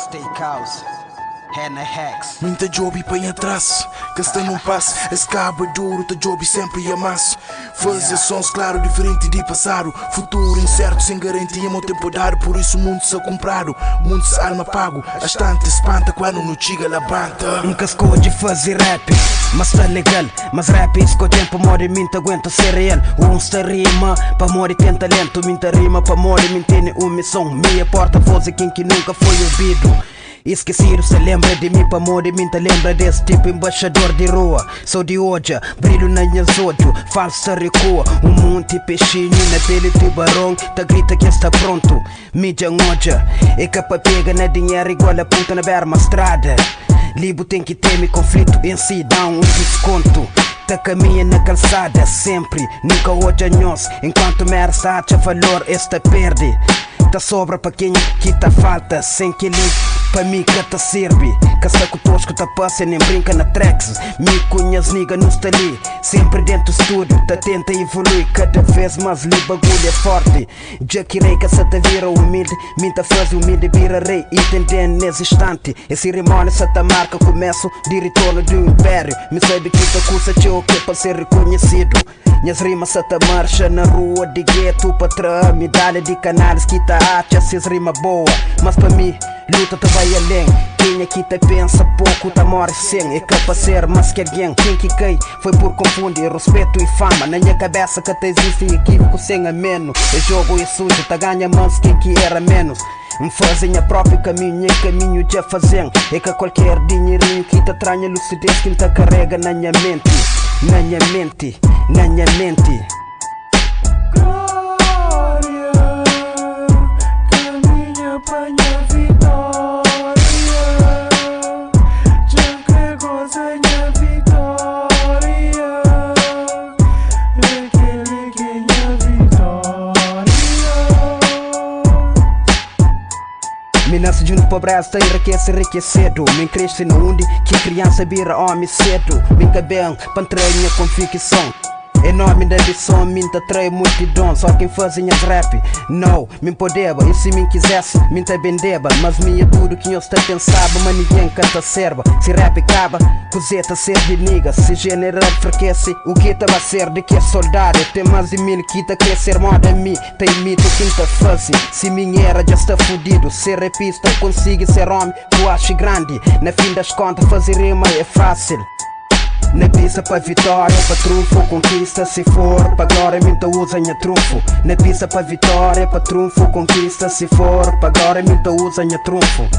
Steakhouse, Henna Hex. Muita job para em atraso, gasta não passo. Escaba duro, tá job sempre amasso. Fazer sons claro, diferente de passado. Futuro incerto, sem garantia, meu tempo dado. Por isso o mundo se comprado, o mundo se alma pago. A estante espanta quando não chega a banta. Nunca escolhi fazer rap, mas tá legal. Mas rap escolhe para morrer, minta aguenta ser real. Uns tá rima, para morrer tem talento. Minta rima, para morrer, minta tem uma missão. Minha porta-voz é quem que nunca foi ouvido. Esquecido, se lembra de mim, para morrer, minta lembra desse tipo embaixador de rua. Sou de hoje, brilho na minha olhos, falsa recua. Monte peixinho na pele tubarão, tá grita que está pronto. Mídia hoje, é capa pega na dinheiro igual a ponta na berma estrada. Libo tem que ter conflito em si, dá um desconto. Tá caminha na calçada sempre, nunca hoje nós. Enquanto merda acha valor, esta perde. Tá sobra para quem que tá falta, sem que ele para mim que tá serve. Casta com tosco tá passa, nem brinca na tracks. Me conhece niga não está ali, sempre dentro do estúdio. Tá tenta evoluir cada vez mais, li bagulho é forte. Já que rei que se te vira humilde, minta faz humilde vira rei. Entendendo nesse instante, a cerimônia se te marca começo de retorno do império. Me sabe que tá custa teu que para ser reconhecido. Minhas rimas se te marcha na rua de gueto, patrão, medalha de canais que tá acha se rima boa. Mas para mim, luta te vai além. Quem aqui te pensa pouco, tá morre sem. É capaz de ser mais que alguém. Quem que cai foi por confundir respeito e fama. Na minha cabeça que te existe equívoco sem ameno. É jogo e sujo, tá ganha mais quem que era menos. Me fazem a próprio caminho, e caminho já fazem. É que qualquer dinheirinho que te tranha lucidez que te carrega na minha mente. Na minha mente, na minha mente. Glória, caminha pra minha vitória. Já entregou a minha vitória. Aquele que é minha vitória. Me nasce de uma pobreza, enriquece, enriquecido. Me cresce no onde que criança vira homem cedo. Me cabelo, pantranha com ficção. Enorme da ambição, me atrai multidão. Só quem fazem as rap, não, me podeba. E se me quisesse, me bendeba. Mas me é tudo que eu está pensava, mas ninguém canta serva. Se rap acaba, cozeta serve niga. Se general enfraquece, o que tá vai ser de que é soldado. Tem mais de 1000 que tá crescer moda a mim. Tem mito que tá fácil, se minha era já está fudido. Ser rapista, consigo ser homem, eu acho grande. Na fim das contas, fazer rima é fácil. Na pista pra vitória, pra trunfo, conquista se for pra glória, minta usa minha trunfo. Na pista pra vitória, pra trunfo, conquista se for pra glória, minta usa minha trunfo.